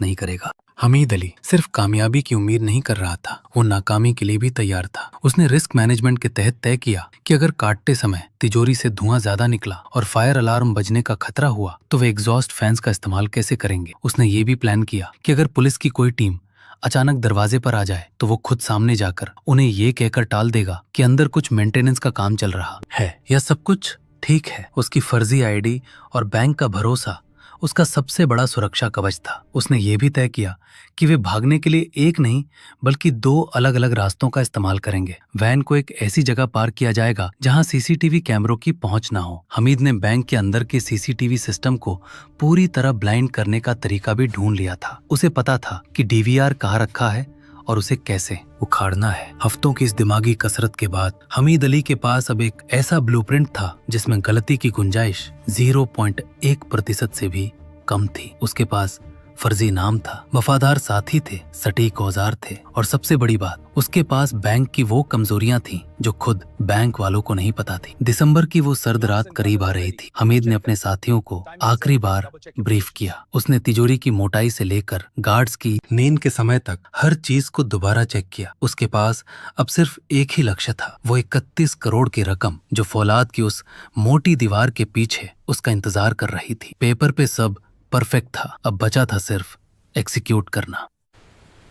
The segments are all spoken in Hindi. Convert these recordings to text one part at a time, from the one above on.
मदद नहीं करेगा। हमीद अली सिर्फ कामयाबी की उम्मीद नहीं कर रहा था, वो नाकामी के लिए भी तैयार था। उसने रिस्क मैनेजमेंट के तहत तय किया कि अगर काटते समय तिजोरी से धुआं ज्यादा निकला और फायर अलार्म बजने का खतरा हुआ तो वे एग्जॉस्ट फैंस का इस्तेमाल कैसे करेंगे। उसने ये भी प्लान किया कि अगर पुलिस की कोई टीम अचानक दरवाजे पर आ जाए तो वो खुद सामने जाकर उन्हें ये कहकर टाल देगा कि अंदर कुछ मेंटेनेंस का काम चल रहा है या सब कुछ ठीक है। उसकी फर्जी आईडी और बैंक का भरोसा उसका सबसे बड़ा सुरक्षा कवच था। उसने ये भी तय किया कि वे भागने के लिए एक नहीं बल्कि 2 अलग अलग रास्तों का इस्तेमाल करेंगे। वैन को एक ऐसी जगह पार्क किया जाएगा जहां सीसीटीवी कैमरों की पहुंच ना हो। हमीद ने बैंक के अंदर के सीसीटीवी सिस्टम को पूरी तरह ब्लाइंड करने का तरीका भी ढूंढ लिया था। उसे पता था कि डीवीआर कहाँ रखा है और उसे कैसे उखाड़ना है। हफ्तों की इस दिमागी कसरत के बाद हमीद अली के पास अब एक ऐसा ब्लूप्रिंट था जिसमें गलती की गुंजाइश 0.1% से भी कम थी। उसके पास फर्जी नाम था, वफादार साथी थे, सटीक औजार थे और सबसे बड़ी बात, उसके पास बैंक की वो कमजोरियां थीं जो खुद बैंक वालों को नहीं पता थी। दिसंबर की वो सर्द रात करीब आ रही थी। हमीद ने अपने साथियों को आखिरी बार ब्रीफ किया। उसने तिजोरी की मोटाई से लेकर गार्ड्स की नींद के समय तक हर चीज को दोबारा चेक किया। उसके पास अब सिर्फ एक ही लक्ष्य था, वो 31 करोड़ की रकम जो फौलाद की उस मोटी दीवार के पीछे उसका इंतजार कर रही थी। पेपर पे सब परफेक्ट था, अब बचा था सिर्फ एग्जीक्यूट करना।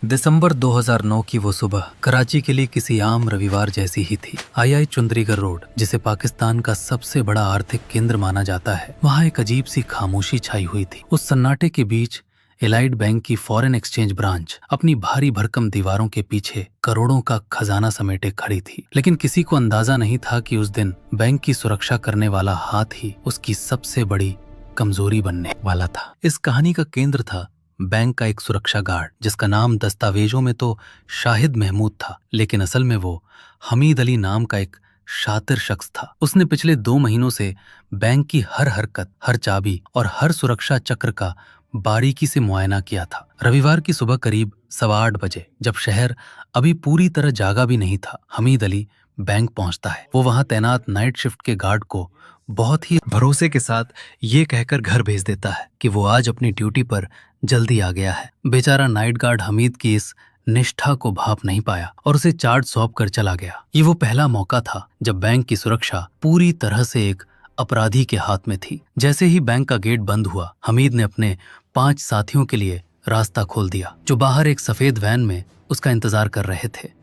दिसंबर 2009 की वो सुबह कराची के लिए किसी आम रविवार जैसी ही थी। आई चुंदरीगढ़ रोड, जिसे पाकिस्तान का सबसे बड़ा आर्थिक केंद्र माना जाता है, वहाँ एक अजीब सी खामोशी छाई हुई थी। उस सन्नाटे के बीच एलाइड बैंक की फॉरेन एक्सचेंज ब्रांच अपनी भारी भरकम दीवारों के पीछे करोड़ों का खजाना समेटे खड़ी थी। लेकिन किसी को अंदाजा नहीं था कि उस दिन बैंक की सुरक्षा करने वाला हाथ ही उसकी सबसे बड़ी कमजोरी बनने वाला था। इस कहानी का केंद्र था बैंक का एक सुरक्षा गार्ड, जिसका नाम दस्तावेजों में तो शाहिद महमूद था, लेकिन असल में वो हमीद अली नाम का एक शातिर शख्स था। उसने पिछले 2 महीनों से बैंक की हर हरकत, हर चाबी और हर सुरक्षा चक्र का बारीकी से मुआयना किया था। रविवार की सुबह करीब 8:15 बजे, जब शहर अभी पूरी तरह जागा भी नहीं था, हमीद अली बैंक पहुंचता है। वो वहां तैनात नाइट शिफ्ट के गार्ड को बहुत ही भरोसे के साथ ये कहकर घर भेज देता है कि वो आज अपनी ड्यूटी पर जल्दी आ गया है। बेचारा नाइट गार्ड हमीद की इस निष्ठा को भाप नहीं पाया और उसे चार्ज सौंप कर चला गया। ये वो पहला मौका था जब बैंक की सुरक्षा पूरी तरह से एक अपराधी के हाथ में थी। जैसे ही बैंक का गेट बंद हुआ, हमीद ने अपने 5 साथियों के लिए रास्ता खोल दिया, जो बाहर एक सफेद वैन में उसका इंतजार कर रहे थे।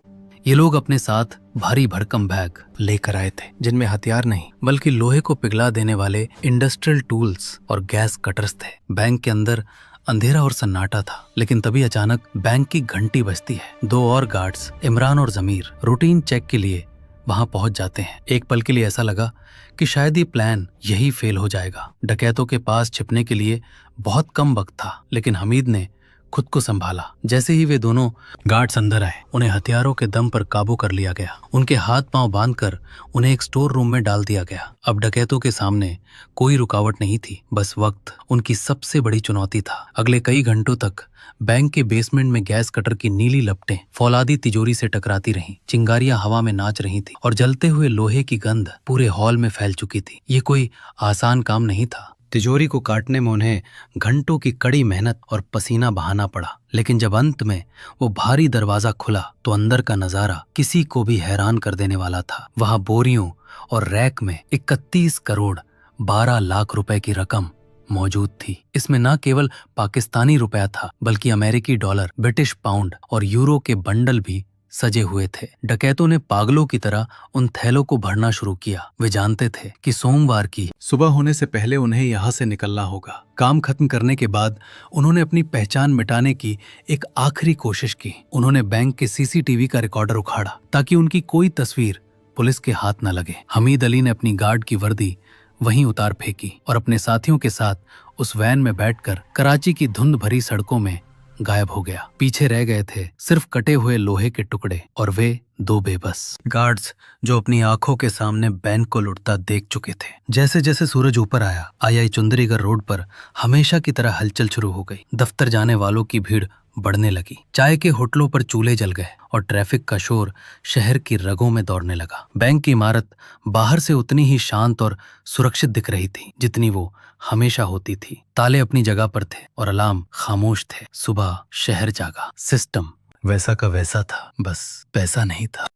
ये लोग अपने साथ भारी भरकम बैग लेकर आए थे, जिनमें हथियार नहीं बल्कि लोहे को पिघला देने वाले इंडस्ट्रियल टूल्स और गैस कटर्स थे। बैंक के अंदर अंधेरा और सन्नाटा था, लेकिन तभी अचानक बैंक की घंटी बजती है। 2 और गार्ड्स, इमरान और जमीर, रूटीन चेक के लिए वहां पहुंच जाते हैं। एक पल के लिए ऐसा लगा कि शायद ये प्लान यही फेल हो जाएगा। डकैतों के पास छिपने के लिए बहुत कम वक्त था, लेकिन हमीद ने खुद को संभाला। जैसे ही वे दोनों गार्ड्स अंदर आए, उन्हें हथियारों के दम पर काबू कर लिया गया। उनके हाथ पांव बांधकर उन्हें एक स्टोर रूम में डाल दिया गया। अब डकैतों के सामने कोई रुकावट नहीं थी, बस वक्त उनकी सबसे बड़ी चुनौती था। अगले कई घंटों तक बैंक के बेसमेंट में गैस कटर की नीली लपटें फौलादी तिजोरी से टकराती रहीं, चिंगारियां हवा में नाच रही थी और जलते हुए लोहे की गंध पूरे हॉल में फैल चुकी थी। ये कोई आसान काम नहीं था। तिजोरी को काटने में उन्हें घंटों की कड़ी मेहनत और पसीना बहाना पड़ा, लेकिन जब अंत में वो भारी दरवाजा खुला तो अंदर का नजारा किसी को भी हैरान कर देने वाला था। वहां बोरियों और रैक में 31 करोड़ 12 लाख रुपए की रकम मौजूद थी। इसमें न केवल पाकिस्तानी रुपया था, बल्कि अमेरिकी डॉलर, ब्रिटिश पाउंड और यूरो के बंडल भी सजे हुए थे। डकैतों ने पागलों की तरह उन थैलों को भरना शुरू किया। वे जानते थे कि सोमवार की सुबह होने से पहले उन्हें यहाँ से निकलना होगा। काम खत्म करने के बाद उन्होंने अपनी पहचान मिटाने की एक आखिरी कोशिश की। उन्होंने बैंक के सीसीटीवी का रिकॉर्डर उखाड़ा ताकि उनकी कोई तस्वीर पुलिस के हाथ न लगे। हमीद अली ने अपनी गार्ड की वर्दी वहीं उतार फेंकी और अपने साथियों के साथ उस वैन में बैठकर कराची की धुंध भरी सड़कों में गायब हो गया। पीछे रह गए थे सिर्फ कटे हुए लोहे के टुकड़े और वे 2 बेबस गार्ड्स जो अपनी आंखों के सामने बैंक को लुटता देख चुके थे। जैसे जैसे सूरज ऊपर आया, आई चुंदरीगढ़ रोड पर हमेशा की तरह हलचल शुरू हो गई। दफ्तर जाने वालों की भीड़ बढ़ने लगी। चाय के होटलों पर चूल्हे जल गए और ट्रैफिक का शोर शहर की रगों में दौड़ने लगा। बैंक की इमारत बाहर से उतनी ही शांत और सुरक्षित दिख रही थी जितनी वो हमेशा होती थी। ताले अपनी जगह पर थे और अलार्म खामोश थे। सुबह शहर जागा। सिस्टम वैसा का वैसा था, बस पैसा नहीं था।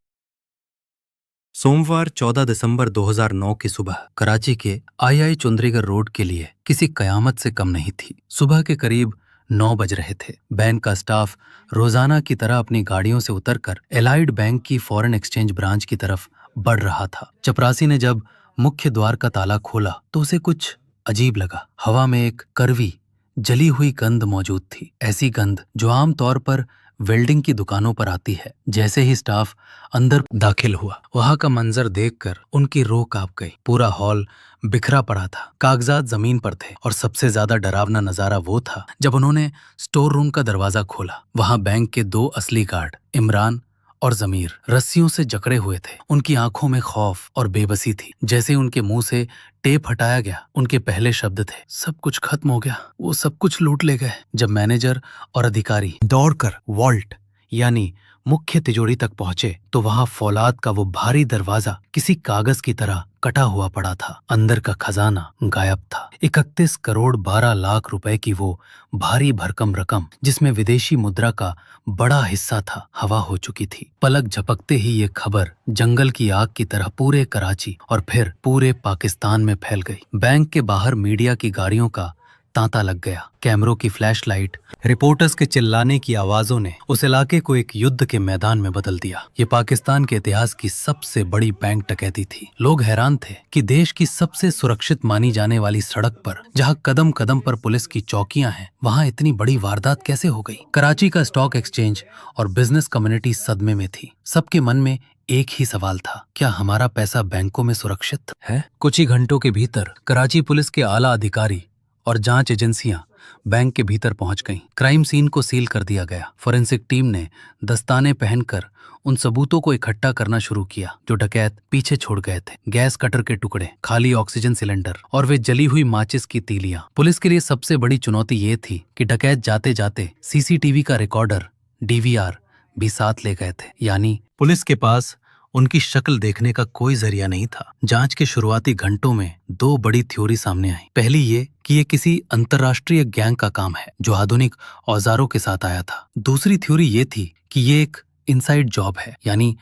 सोमवार 14 दिसंबर 2009 की सुबह कराची के आई चुंद्रीगढ़ रोड के लिए किसी कयामत से कम नहीं थी। सुबह के करीब 9 बज रहे थे। बैंक का स्टाफ रोजाना की तरह अपनी गाड़ियों से उतरकर एलाइड बैंक की फॉरेन एक्सचेंज ब्रांच की तरफ बढ़ रहा था। चपरासी ने जब मुख्य द्वार का ताला खोला तो उसे कुछ अजीब लगा। हवा में एक कड़वी जली हुई गंध मौजूद थी, ऐसी गंध जो आमतौर पर वेल्डिंग की दुकानों पर आती है। जैसे ही स्टाफ अंदर दाखिल हुआ, वहां का मंजर देखकर उनकी रूह कांप गई। पूरा हॉल बिखरा पड़ा था, कागजात जमीन पर थे और सबसे ज्यादा डरावना नजारा वो था जब उन्होंने स्टोर रूम का दरवाजा खोला। वहां बैंक के 2 असली गार्ड, इमरान और जमीर, रस्सियों से जकड़े हुए थे। उनकी आंखों में खौफ और बेबसी थी। जैसे उनके मुंह से टेप हटाया गया, उनके पहले शब्द थे, सब कुछ खत्म हो गया, वो सब कुछ लूट ले गए। जब मैनेजर और अधिकारी दौड़कर वॉल्ट यानी मुख्य तिजोरी तक पहुंचे तो वहां फौलाद का वो भारी दरवाजा किसी कागज की तरह कटा हुआ पड़ा था। अंदर का खजाना गायब था। 31 करोड़ 12 लाख रुपए की वो भारी भरकम रकम, जिसमें विदेशी मुद्रा का बड़ा हिस्सा था, हवा हो चुकी थी। पलक झपकते ही ये खबर जंगल की आग की तरह पूरे कराची और फिर पूरे पाकिस्तान में फैल गई। बैंक के बाहर मीडिया की गाड़ियों का तांता लग गया। कैमरों की फ्लैशलाइट, रिपोर्टर्स के चिल्लाने की आवाजों ने उस इलाके को एक युद्ध के मैदान में बदल दिया। ये पाकिस्तान के इतिहास की सबसे बड़ी बैंक डकैती थी। लोग हैरान थे कि देश की सबसे सुरक्षित मानी जाने वाली सड़क पर, जहां कदम कदम पर पुलिस की चौकियां हैं, वहां इतनी बड़ी वारदात कैसे हो गई। कराची का स्टॉक एक्सचेंज और बिजनेस कम्युनिटी सदमे में थी। सबके मन में एक ही सवाल था, क्या हमारा पैसा बैंकों में सुरक्षित है? कुछ ही घंटों के भीतर कराची पुलिस के आला अधिकारी और जांच एजेंसियां बैंक के भीतर पहुंच गईं। क्राइम सीन को सील कर दिया गया। फोरेंसिक टीम ने दस्ताने पहनकर उन सबूतों को इकट्ठा करना शुरू किया जो डकैत पीछे छोड़ गए थे। गैस कटर के टुकड़े, खाली ऑक्सीजन सिलेंडर और वे जली हुई माचिस की तीलियां। पुलिस के लिए सबसे बड़ी चुनौती ये थी कि डकैत जाते जाते सीसीटीवी का रिकॉर्डर, डीवीआर भी साथ ले गए थे। यानी पुलिस के पास उनकी शक्ल देखने का कोई जरिया नहीं था। जांच के शुरुआती घंटों में 2 बड़ी थ्योरी सामने आई। पहली ये कि ये किसी अंतर्राष्ट्रीय गैंग का काम है जो आधुनिक औजारों के साथ आया था। दूसरी थ्योरी ये थी कि ये एक इनसाइड जॉब है, यानी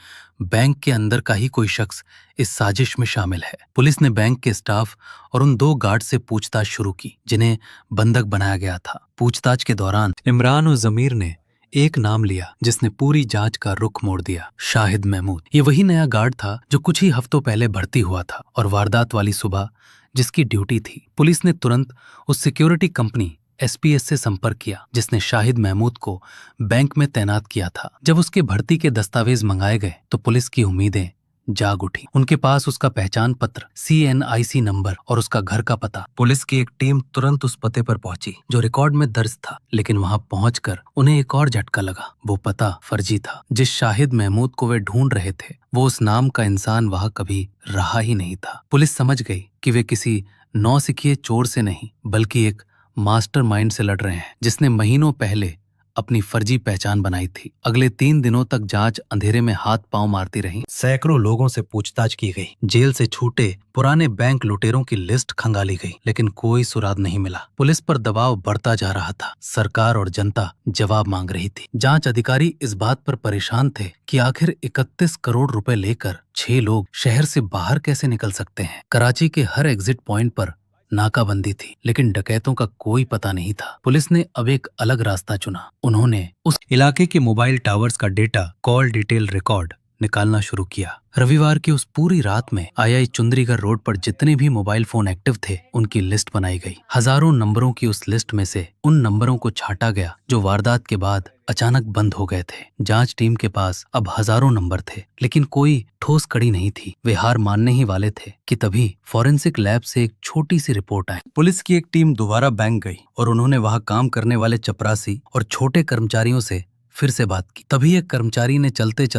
बैंक के अंदर का ही कोई शख्स इस साजिश में शामिल है। पुलिस ने बैंक के स्टाफ और उन 2 गार्ड से पूछताछ शुरू की जिन्हें बंधक बनाया गया था। पूछताछ के दौरान इमरान और जमीर ने एक नाम लिया जिसने पूरी जांच का रुख मोड़ दिया, शाहिद महमूद। ये वही नया गार्ड था जो कुछ ही हफ्तों पहले भर्ती हुआ था और वारदात वाली सुबह जिसकी ड्यूटी थी। पुलिस ने तुरंत उस सिक्योरिटी कंपनी एसपीएस से संपर्क किया जिसने शाहिद महमूद को बैंक में तैनात किया था। जब उसके भर्ती के दस्तावेज मंगाए गए तो पुलिस की उम्मीदें जाग उठी। उनके पास उसका पहचान पत्र, CNIC नंबर और उसका घर का पता। पुलिस की एक टीम तुरंत उस पते पर पहुंची जो रिकॉर्ड में दर्ज था, लेकिन वहां पहुंचकर उन्हें एक और झटका लगा। वो पता फर्जी था। जिस शाहिद महमूद को वे ढूंढ रहे थे वो उस नाम का इंसान वहां कभी रहा ही नहीं था। पुलिस समझ गई कि वे किसी नौसिखिए चोर से नहीं बल्कि एक मास्टरमाइंड से लड़ रहे हैं जिसने महीनों पहले अपनी फर्जी पहचान बनाई थी। अगले 3 दिनों तक जांच अंधेरे में हाथ पांव मारती रही। सैकड़ों लोगों से पूछताछ की गई। जेल से छूटे पुराने बैंक लुटेरों की लिस्ट खंगाली गई, लेकिन कोई सुराग नहीं मिला। पुलिस पर दबाव बढ़ता जा रहा था। सरकार और जनता जवाब मांग रही थी। जांच अधिकारी इस बात पर परेशान थे कि आखिर 31 करोड़ रुपए लेकर 6 लोग शहर से बाहर कैसे निकल सकते हैं। कराची के हर एग्जिट पॉइंट पर नाकाबंदी थी, लेकिन डकैतों का कोई पता नहीं था। पुलिस ने अब एक अलग रास्ता चुना। उन्होंने उस इलाके के मोबाइल टावर्स का डेटा, कॉल डिटेल रिकॉर्ड निकालना शुरू किया। रविवार की उस पूरी रात में आई चुंद्रीगढ़ रोड पर जितने भी मोबाइल फोन एक्टिव थे उनकी लिस्ट बनाई गई। हजारों नंबरों की उस लिस्ट में से उन नंबरों को छांटा गया जो वारदात के बाद अचानक बंद हो गए थे। जांच टीम के पास अब हजारों नंबर थे, लेकिन कोई ठोस कड़ी नहीं थी। वे हार मानने ही वाले थे कि तभी फॉरेंसिक लैब से एक छोटी सी रिपोर्ट आई। पुलिस की एक टीम दोबारा बैंक गई और उन्होंने वहां काम करने वाले चपरासी और छोटे कर्मचारियों से फिर से बात की। तभी एक कर्मचारी ने चलते चलते